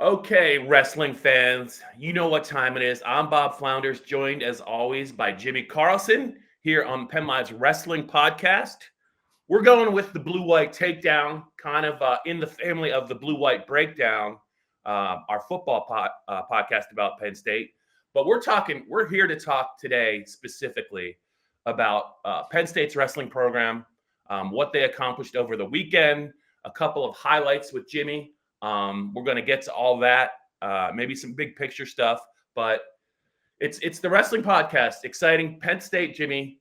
Okay, wrestling fans, you know what time it is. I'm Bob Flounders, joined as always by Jimmy Carlson here on PennLive's Wrestling Podcast. We're going with the Blue-White Takedown, kind of in the family of the Blue-White Breakdown, our football podcast about Penn State. But we're here to talk today specifically about Penn State's wrestling program, what they accomplished over the weekend, a couple of highlights with Jimmy. We're going to get to all that, maybe some big picture stuff, but it's the wrestling podcast. Exciting. Penn State, Jimmy,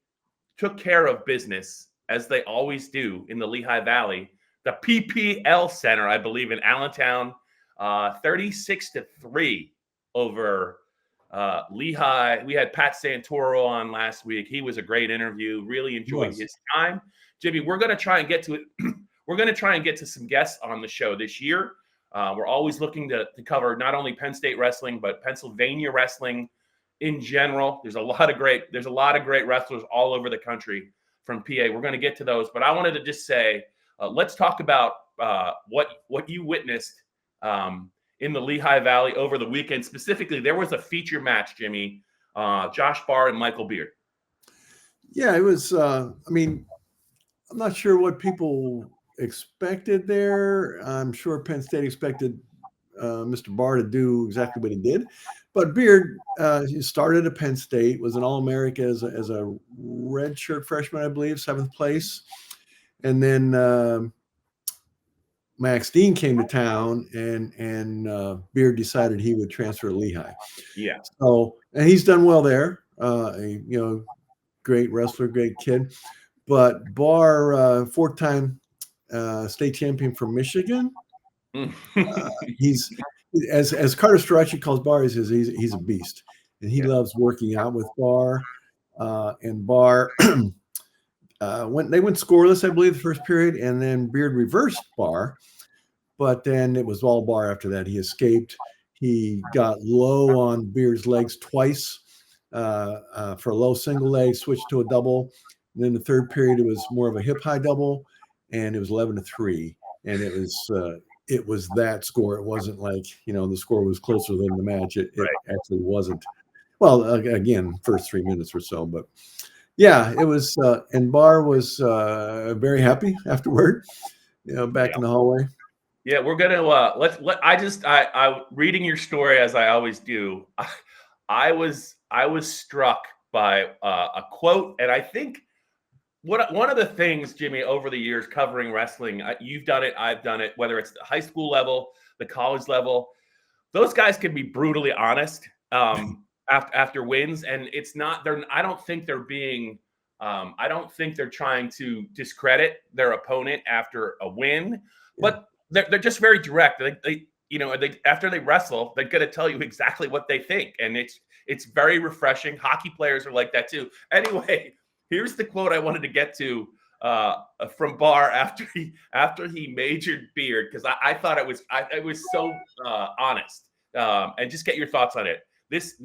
took care of business as they always do in the Lehigh Valley. The PPL Center, I believe, in Allentown, 36-3 over Lehigh. We had Pat Santoro on last week. He was a great interview. Really enjoyed his time. Jimmy, we're going to try and get to it. We're going to try and get to some guests on the show this year. We're always looking to cover not only Penn State wrestling, but Pennsylvania wrestling in general. There's a lot of great wrestlers all over the country from PA. We're going to get to those, but I wanted to just say, let's talk about what you witnessed in the Lehigh Valley over the weekend. Specifically, there was a feature match, Jimmy, Josh Barr and Michael Beard. Yeah, it was. I'm not sure what people expected there. I'm sure Penn State expected Mr. Barr to do exactly what he did, but Beard he started at Penn State, was an All-America as a redshirt freshman, I believe, 7th place, and then Max Dean came to town, and Beard decided he would transfer to Lehigh. Yeah. So, and he's done well there. Great wrestler, great kid, but Barr, 4-time state champion from Michigan. He's as Carter Strachey calls Barr, he's a beast, and he loves working out with Barr. And Barr they went scoreless, I believe, the first period, and then Beard reversed Barr, but then it was all Barr after that. He escaped. He got low on Beard's legs twice for a low single leg, switched to a double. And then the third period, it was more of a hip high double, and it was 11-3, and it was that score. It wasn't like, the score was closer than the match. It actually wasn't. Well, again, first 3 minutes or so, but yeah, it was. And Barr was very happy afterward, back in the hallway. Yeah, we're gonna I reading your story as I always do. I was struck by a quote, and I think. One of the things, Jimmy, over the years covering wrestling, you've done it, I've done it, whether it's the high school level, the college level, those guys can be brutally honest after wins, and it's not. I don't think they're trying to discredit their opponent after a win, but they're just very direct. They after they wrestle, they're going to tell you exactly what they think, and it's very refreshing. Hockey players are like that too. Anyway. Here's the quote I wanted to get to from Barr after he majored Beard, because I thought it was so honest, and just get your thoughts on it. This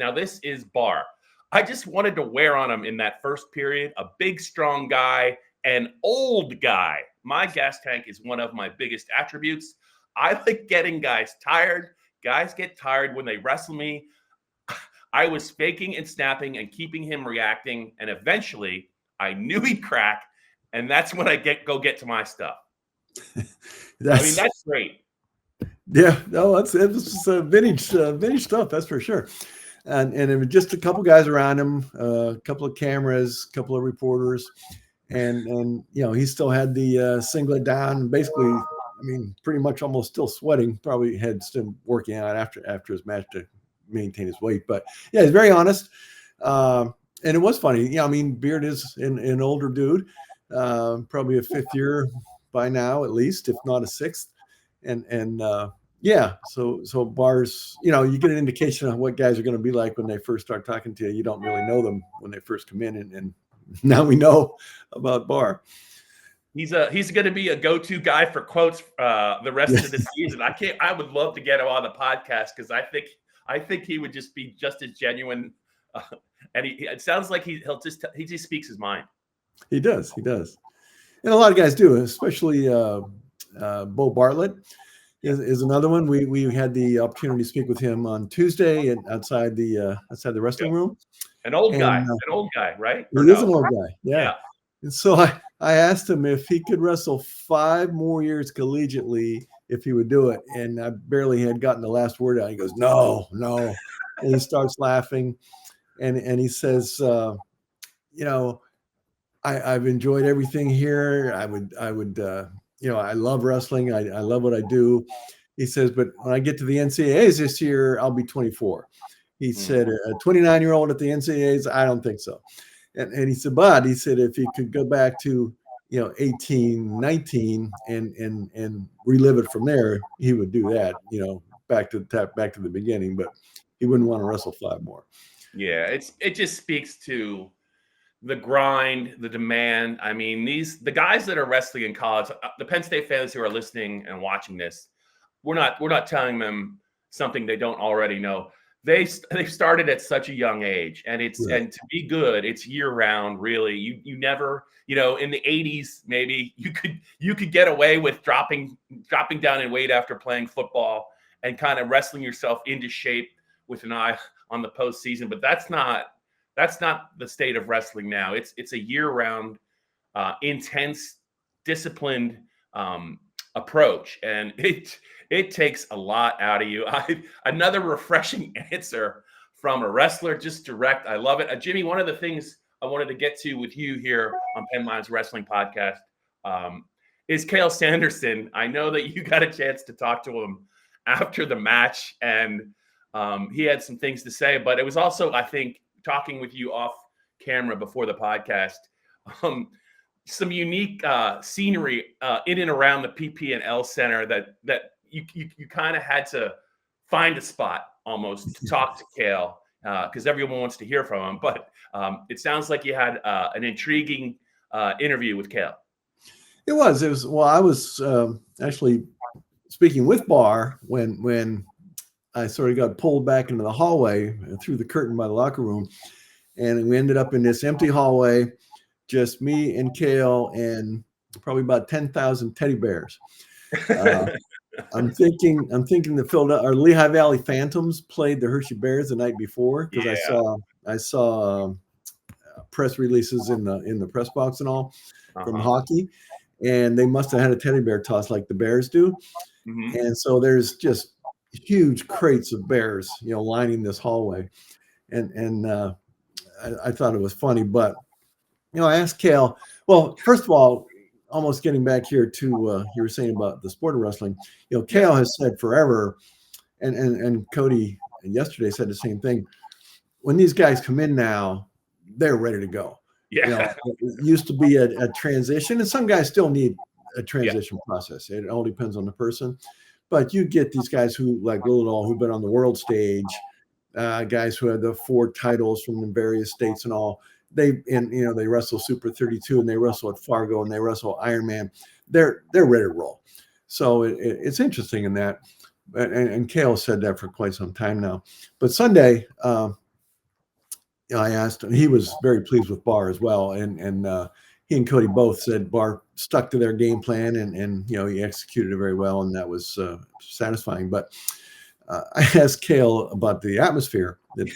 is Barr. I just wanted to wear on him in that first period, a big, strong guy, an old guy. My gas tank is one of my biggest attributes. I like getting guys tired. Guys get tired when they wrestle me. I was faking and snapping and keeping him reacting, and eventually I knew he'd crack, and that's when I go get to my stuff. That's great. Yeah, no, it's vintage stuff, that's for sure. And it was just a couple guys around him, a couple of cameras, a couple of reporters, and he still had the singlet down, basically. Pretty much almost still sweating. Probably had still working out after his match to maintain his weight, but yeah, he's very honest. And it was funny. Beard is an older dude, probably a 5th year by now, at least, if not a 6th. And so Barr's, you get an indication of what guys are going to be like when they first start talking to you. You don't really know them when they first come in, and now we know about Barr. He's going to be a go-to guy for quotes the rest of the season. I would love to get him on the podcast, because I think he would just be just as genuine. And it sounds like he just speaks his mind. He does. And a lot of guys do, especially Beau Bartlett. is another one. We had the opportunity to speak with him on Tuesday and outside the wrestling room. An old guy, right? He is an old guy, yeah. Yeah. And so I asked him if he could wrestle 5 more years collegiately, if he would do it. And I barely had gotten the last word out. He goes, no. And he starts laughing. And he says, I've enjoyed everything here. I would, I love wrestling. I love what I do. He says, but when I get to the NCAAs this year, I'll be 24. He said, a 29-year-old at the NCAAs, I don't think so. And he said, but he said, if he could go back to, 18, 19 and relive it from there, he would do that, back to the beginning, but he wouldn't want to wrestle 5 more. Yeah. It just speaks to the grind, the demand. I mean, the guys that are wrestling in college, the Penn State fans who are listening and watching this, we're not telling them something they don't already know. They started at such a young age, and and to be good, it's year round. Really, you never, in the 80s, maybe you could get away with dropping down in weight after playing football and kind of wrestling yourself into shape with an eye on the postseason. But that's not the state of wrestling now. It's a year round, intense, disciplined approach, and it takes a lot out of you. Another refreshing answer from a wrestler, just direct. I love it. Jimmy, one of the things I wanted to get to with you here on PennLive's Wrestling Podcast is Cael Sanderson. I know that you got a chance to talk to him after the match, and he had some things to say, but it was also, I think, talking with you off camera before the podcast, some unique scenery in and around the PPL Center that you kind of had to find a spot almost to talk to Cael because everyone wants to hear from him. But it sounds like you had an intriguing interview with Cael. It was. Well, I was actually speaking with Barr when I sort of got pulled back into the hallway through the curtain by the locker room, and we ended up in this empty hallway, just me and Cael and probably about 10,000 teddy bears. I'm thinking the Philadelphia or Lehigh Valley Phantoms played the Hershey Bears the night before because I saw press releases in the press box and all from hockey, and they must have had a teddy bear toss like the Bears do. Mm-hmm. And so there's just huge crates of bears, lining this hallway, and I thought it was funny, but I asked Cael. Well, first of all, almost getting back here to you were saying about the sport of wrestling. Cael has said forever, and Cody yesterday said the same thing. When these guys come in now, they're ready to go. Yeah, it used to be a transition, and some guys still need a transition process. It all depends on the person. But you get these guys who, like Lilledahl, who've been on the world stage, guys who have the 4 titles from the various states and all. They wrestle Super 32 and they wrestle at Fargo and they wrestle Ironman. They're ready to roll. So it's interesting in that. And Cael said that for quite some time now. But Sunday, I asked him. He was very pleased with Barr as well, and he and Cody both said Barr stuck to their game plan and he executed it very well, and that was satisfying. But I asked Cael about the atmosphere, and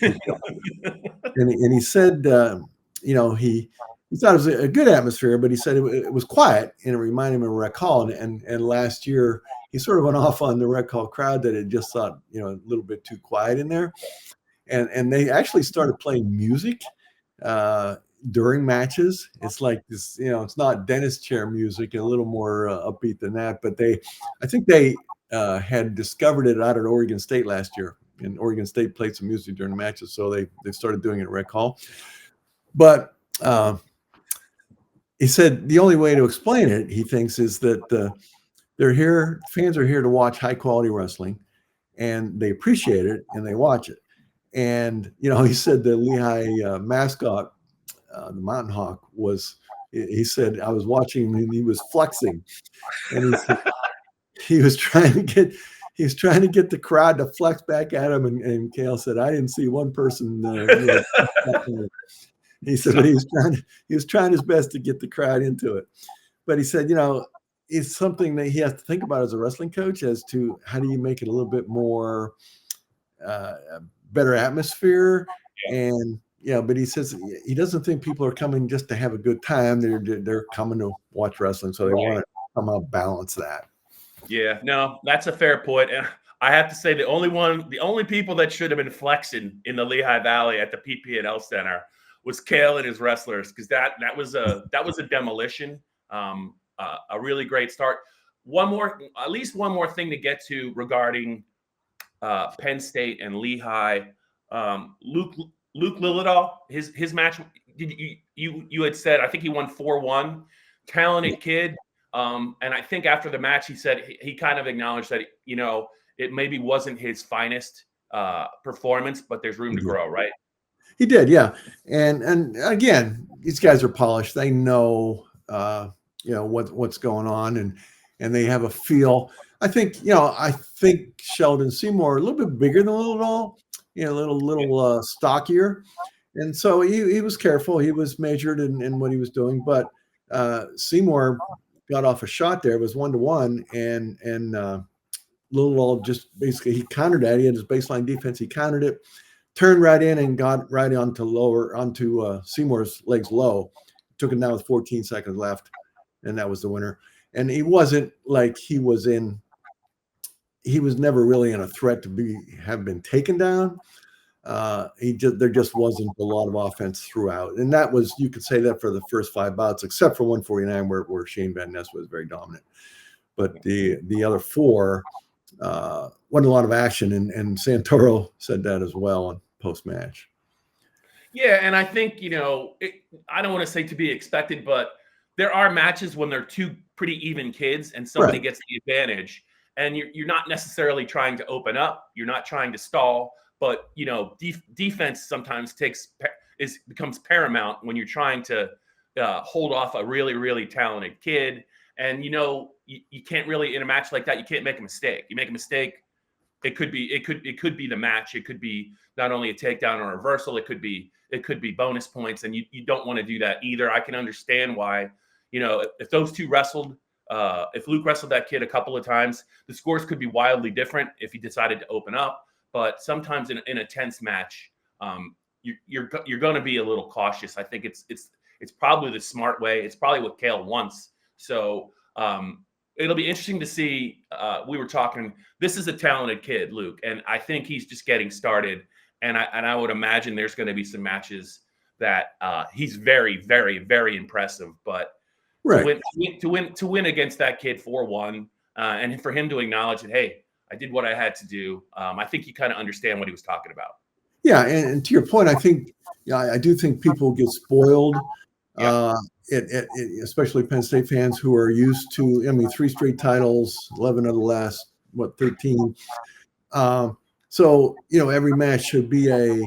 he said he thought it was a good atmosphere, but he said it was quiet and it reminded him of Rec Hall. And last year he sort of went off on the Rec Hall crowd that it just thought a little bit too quiet in there, and they actually started playing music during matches. It's like this, it's not dentist chair music, a little more upbeat than that. But I think they had discovered it out at Oregon State last year, and Oregon State played some music during the matches, so they started doing it at Rec Hall. But he said the only way to explain it, he thinks, is that they're here. Fans are here to watch high quality wrestling, and they appreciate it and they watch it. And he said the Lehigh mascot, the Mountain Hawk, he said, I was watching him and he was flexing, and he said he was trying to get the crowd to flex back at him, and Cael said, I didn't see one person. He said, but he was trying his best to get the crowd into it. But he said, it's something that he has to think about as a wrestling coach as to how do you make it a little bit more better atmosphere. And but he says he doesn't think people are coming just to have a good time. They're coming to watch wrestling, so they want to somehow balance that. Yeah, no, that's a fair point. And I have to say the only people that should have been flexing in the Lehigh Valley at the PPL Center was Cael and his wrestlers, because that was a demolition. A really great start. At least one more thing to get to regarding Penn State and Lehigh. Luke Lilledahl, his match. You had said, I think he won 4-1. Talented kid. And I think after the match, he said he kind of acknowledged that it maybe wasn't his finest performance, but there's room to grow, right? He did, yeah. And again, these guys are polished. They know what's going on, and they have a feel. I think Sheldon Seymour a little bit bigger than Lilledahl, a little stockier, and so he was careful. He was measured in what he was doing, but Seymour got off a shot there. It was 1-1, and Lilledahl just basically he countered that. He had his baseline defense. He countered it, turned right in, and got right onto Seymour's legs low. Took it down with 14 seconds left, and that was the winner. And he wasn't like he was never really in a threat to have been taken down. There just wasn't a lot of offense throughout, and that was, you could say that for the first 5 bouts, except for 149 where Shane Van Ness was very dominant. But the other 4 wasn't a lot of action, and Santoro said that as well on post match. Yeah, and I think I don't want to say to be expected, but there are matches when they're two pretty even kids and somebody gets the advantage, and you're not necessarily trying to open up, you're not trying to stall. But defense sometimes becomes paramount when you're trying to hold off a really, really talented kid. And you can't really, in a match like that, you can't make a mistake. You make a mistake, it could be the match. It could be not only a takedown or a reversal. It could be bonus points, and you don't want to do that either. I can understand why. If those two wrestled, if Luke wrestled that kid a couple of times, the scores could be wildly different if he decided to open up. But sometimes in a tense match, you're going to be a little cautious. I think it's probably the smart way. It's probably what Cael wants. So it'll be interesting to see. We were talking. This is a talented kid, Luke, and I think he's just getting started. And I would imagine there's going to be some matches that he's very, very, very impressive. But to win against that kid 4-1, and for him to acknowledge that, hey, I did what I had to do. I think you kind of understand what he was talking about. Yeah, and to your point, I think I do think people get spoiled, especially Penn State fans who are used to 3 straight titles, 11 of the last 13. So every match should be a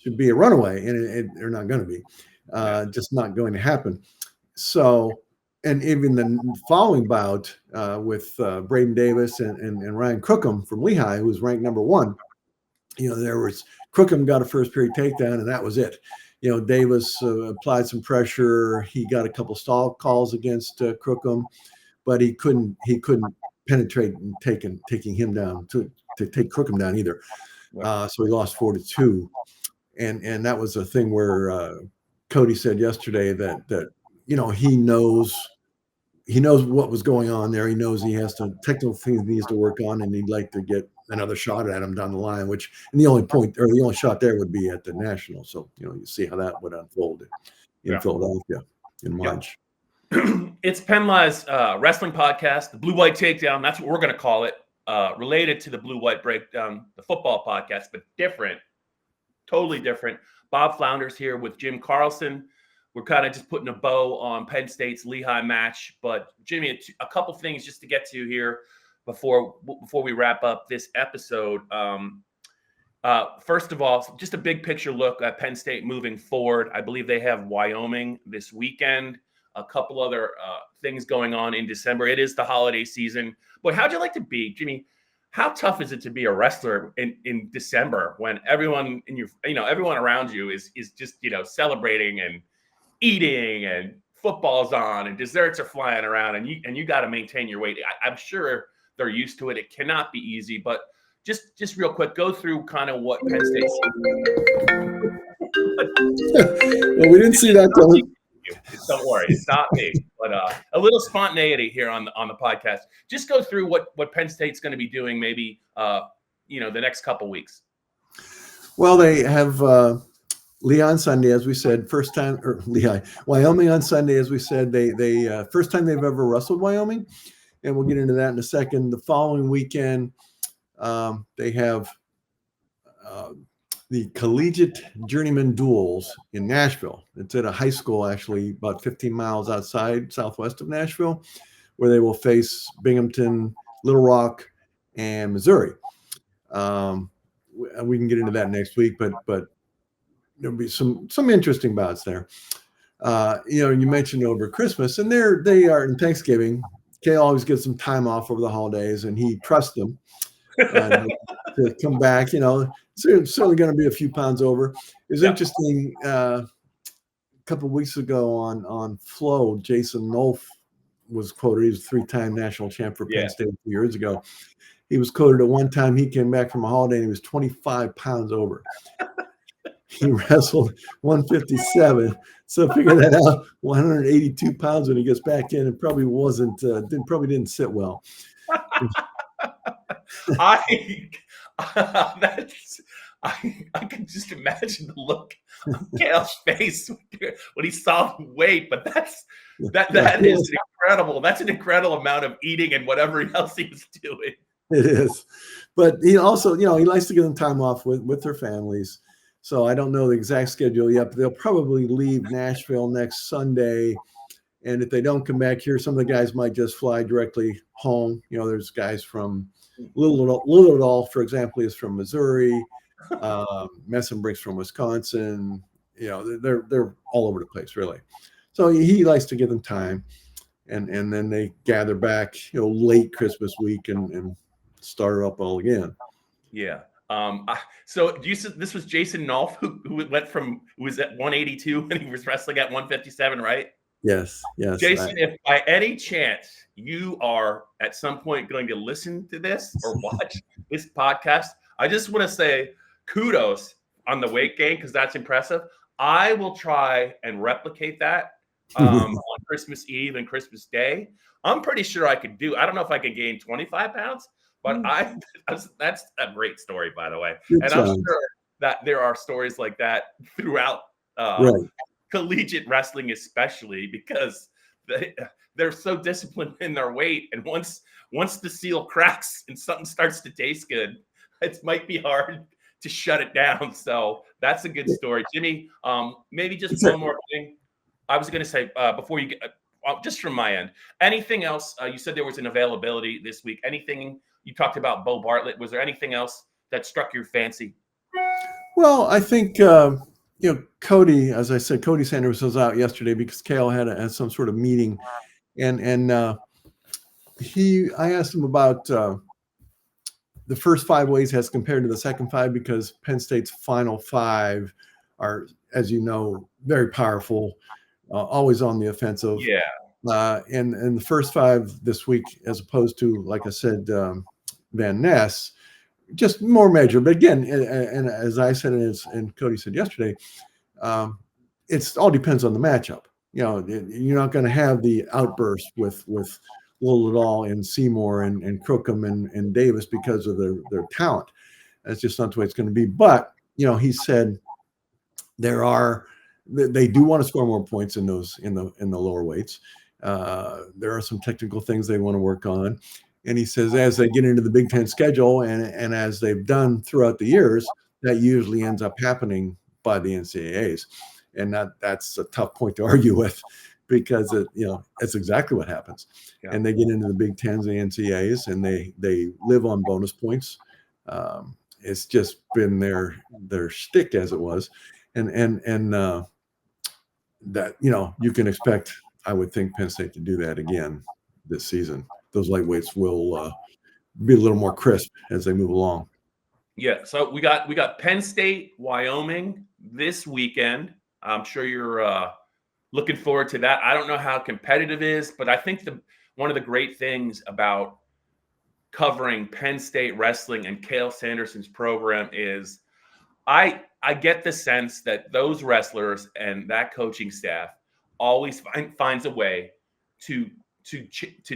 runaway, and they're not going to be, just not going to happen. So. And even the following bout with Braden Davis and Ryan Crookham from Lehigh, who was ranked number 1, Crookham got a first period takedown, and that was it. Davis applied some pressure. He got a couple stall calls against Crookham, but he couldn't penetrate and taking him down to take Crookham down either. So he lost 4-2, and that was a thing where Cody said yesterday that he knows what was going on there. He knows he has technical things he needs to work on, and he'd like to get another shot at him down the line, and the only shot there would be at the National. So, you see how that would unfold in Philadelphia in March. It's PennLive's wrestling podcast, the Blue White Takedown. That's what we're going to call it, related to the Blue White Breakdown, the football podcast, but different, totally different. Bob Flounders here with Jim Carlson. We're kind of just putting a bow on Penn State's Lehigh match. But, Jimmy, a couple things just to get to here before we wrap up this episode. First of all, just a big picture look at Penn State moving forward. I believe they have Wyoming this weekend, a couple other things going on in December. It is the holiday season. Boy, how'd you like to be, Jimmy? How tough is it to be a wrestler in December when everyone everyone around you is just, celebrating and eating and football's on and desserts are flying around, and you got to maintain your weight. I'm sure they're used to it. It cannot be easy, but just real quick, go through kind of what Penn State. Well, we didn't see that coming. Don't worry, it's not me. But a little spontaneity here on the podcast. Just go through what Penn State's going to be doing, maybe the next couple weeks. Well, they have Lehigh on Sunday, as we said, first time, or Wyoming on Sunday, as we said, they first time they've ever wrestled Wyoming, and we'll get into that in a second. The following weekend, they have the collegiate journeyman duels in Nashville. It's at a high school, actually, about 15 miles southwest of Nashville, where they will face Binghamton, Little Rock, and Missouri. We can get into that next week, but there'll be some interesting bouts there. You mentioned over Christmas, and they are in Thanksgiving. Cael always gets some time off over the holidays, and he trusts them to come back. Certainly going to be a few pounds over. It was interesting. A couple of weeks ago on Flow, Jason Nolf was quoted. He was a 3-time national champ for Penn State a few years ago. He was quoted at one time he came back from a holiday and he was 25 pounds over. He wrestled 157. So figure that out, 182 pounds when he gets back in. It probably didn't sit well. I can just imagine the look on Cael's face when he saw the weight, but that is incredible. That's an incredible amount of eating and whatever else he was doing. It is, but he also, he likes to give them time off with their families. So I don't know the exact schedule yet, but they'll probably leave Nashville next Sunday. And if they don't come back here, some of the guys might just fly directly home. There's guys from Lilledahl, for example, is from Missouri. Messenbrick's from Wisconsin. They're all over the place, really. So he likes to give them time, and then they gather back, late Christmas week and start it up all again. Yeah. So this was Jason Nolf who was at 182 and he was wrestling at 157, right? Yes. Jason, if by any chance you are at some point going to listen to this or watch this podcast, I just want to say kudos on the weight gain, because that's impressive. I will try and replicate that on Christmas Eve and Christmas Day. I'm pretty sure I could do. I don't know if I could gain 25 pounds, but that's a great story, by the way. And I'm sure that there are stories like that throughout collegiate wrestling, especially because they're so disciplined in their weight. And once the seal cracks and something starts to taste good, it might be hard to shut it down. So that's a good story. Jimmy, maybe just one more thing. I was going to say before you get, just from my end, anything else? You said there was an availability this week. Anything? You talked about Beau Bartlett. Was there anything else that struck your fancy? Well, I think, Cody, as I said, Cael Sanderson was out yesterday because Cael had some sort of meeting. And I asked him about the first 5 ways as compared to the second 5, because Penn State's final 5 are, as you know, very powerful, always on the offensive. Yeah. And the first 5 this week, as opposed to, like I said, Van Ness, just more measured. But again, and as I said, and Cody said yesterday, it all depends on the matchup. You're not going to have the outburst with Lilledahl and Seymour and Crookham and Davis because of their talent. That's just not the way it's going to be. But he said they do want to score more points in the lower weights. There are some technical things they want to work on. And he says, as they get into the Big Ten schedule and as they've done throughout the years, that usually ends up happening by the NCAAs. And that's a tough point to argue with, because it's exactly what happens. Yeah. And they get into the Big Tens, the NCAAs, and they live on bonus points. It's just been their shtick, as it was. And that, you can expect, I would think, Penn State to do that again this season. Those lightweights will be a little more crisp as they move along. Yeah. So we got Penn State, Wyoming this weekend. I'm sure you're looking forward to that. I don't know how competitive it is, but I think one of the great things about covering Penn State wrestling and Cael Sanderson's program is I get the sense that those wrestlers and that coaching staff always finds a way to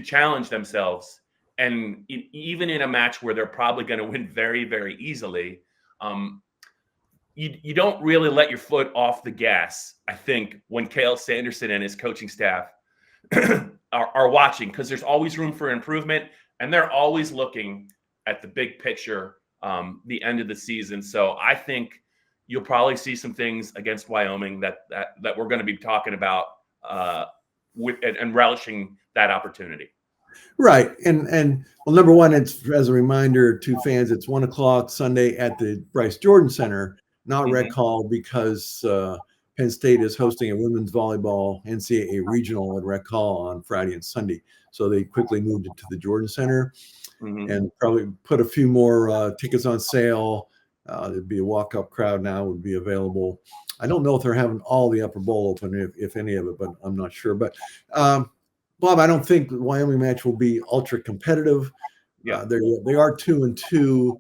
challenge themselves, and even in a match where they're probably going to win very, very easily, you don't really let your foot off the gas, I think, when Cael Sanderson and his coaching staff are watching, because there's always room for improvement, and they're always looking at the big picture, the end of the season. So I think you'll probably see some things against Wyoming that we're going to be talking about and relishing that opportunity. Right. And well, number one, it's as a reminder to fans, it's 1 o'clock Sunday at the Bryce Jordan Center, not Red Call, because Penn State is hosting a women's volleyball NCAA regional at Red Call on Friday and Sunday. So they quickly moved it to the Jordan Center and probably put a few more tickets on sale. There'd be a walk-up crowd now would be available. I don't know if they're having all the upper bowl open, if any of it, but I'm not sure. But Bob, I don't think the Wyoming match will be ultra competitive. Yeah, they are 2-2.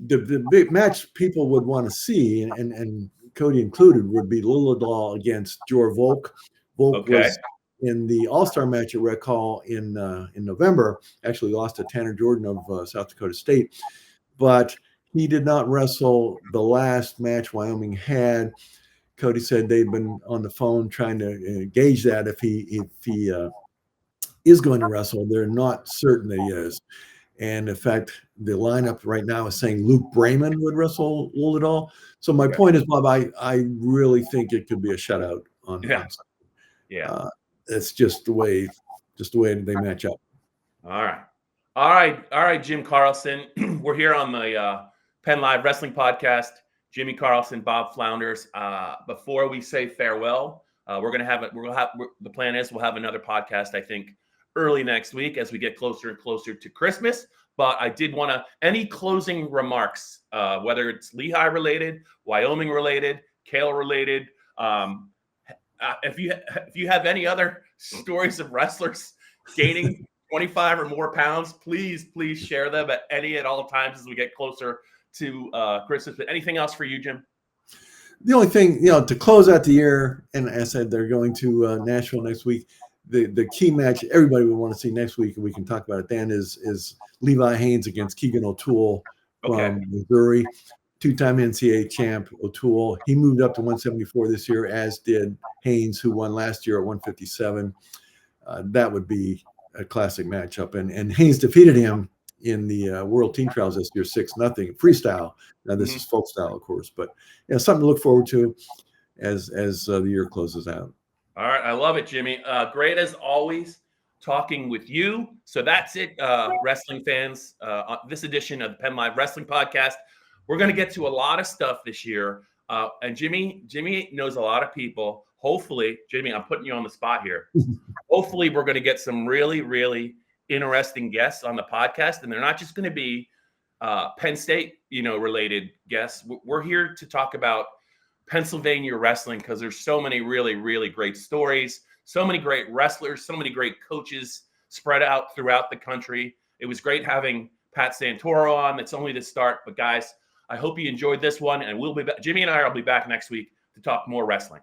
The big match people would want to see, and Cody included, would be Lilledahl against Jor Volk. Volk was in the All-Star match at Red Call in November. Actually lost to Tanner Jordan of South Dakota State, but he did not wrestle the last match Wyoming had. Cody said they'd been on the phone trying to gauge that if he is going to wrestle. They're not certain that he is. And in fact, the lineup right now is saying Luke Brayman would wrestle Lilledahl. So my point is, Bob, I really think it could be a shutout on Sunday. Yeah. It's just the way they match up. All right, Jim Carlson. We're here on the PennLive Wrestling Podcast. Jimmy Carlson, Bob Flounders. Before we say farewell, the plan is we'll have another podcast, I think, early next week as we get closer and closer to Christmas. But I did want to, any closing remarks, whether it's Lehigh related, Wyoming related, Cael related, if you have any other stories of wrestlers gaining 25 or more pounds, please share them at all times as we get closer to Christmas. But anything else for you, Jim? The only thing, to close out the year, and as I said, they're going to Nashville next week. The key match everybody would want to see next week, and we can talk about it then, is Levi Haynes against Keegan O'Toole from Missouri. Two-time NCAA champ O'Toole. He moved up to 174 this year, as did Haynes, who won last year at 157. That would be a classic matchup. And Haynes defeated him in the World Team Trials this year, 6-0 freestyle. Now this is folk style, of course, but something to look forward to as the year closes out. All right, I love it, Jimmy. Great as always talking with you. So that's it, wrestling fans. On this edition of the PennLive Wrestling Podcast. We're going to get to a lot of stuff this year. And Jimmy knows a lot of people. Hopefully, Jimmy, I'm putting you on the spot here. Hopefully, we're going to get some really, really interesting guests on the podcast. And they're not just going to be Penn State, related guests. We're here to talk about Pennsylvania wrestling because there's so many really, really great stories, so many great wrestlers, so many great coaches spread out throughout the country. It was great having Pat Santoro on. It's only the start, but guys, I hope you enjoyed this one, and we'll be back. Jimmy and I will be back next week to talk more wrestling.